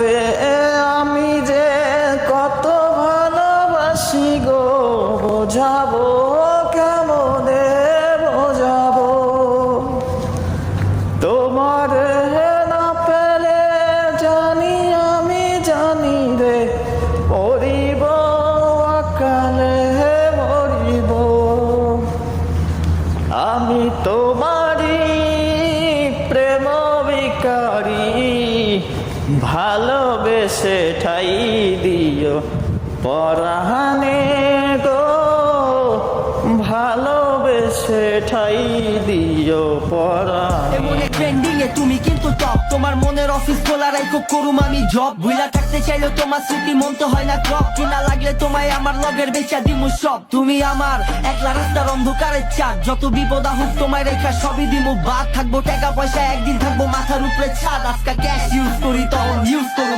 রে আমি যে কত ভালোবাসি গো, বোঝাবো কেমনে বোঝাবো। তোমার না পেলে জানি আমি জানি রে, মরিব অকালে মরিব। আমি তোমারই প্রেম ভিখারি, ভালোবেসে ঠাই দিও পরাণে গো, ভালোবেসে ঠাই দিও পরাণে। মনে ট্রেন্ডিং এ তুমি কিন্তু টপ, তোমার মনের অফিস খোলা রাখো করুম আমি জব। ভুলা থাকতে চাইলে তোমার স্মৃতি মন তো হয় না ক্রপ, কিনা লাগলে তোমায় আমার লগের বেচা দিমু সব। তুমি আমার একলা রাস্তার অন্ধকারের চাঁদ, যত বিপদ আহুক তোমায় রেখা সবই দিমু বাদ। থাকবো টাকা পয়সা একদিন থাকবো মাথার উপরে ছাদ, আজকা ক্যাশ ইউজ করি তখন ইউজ করো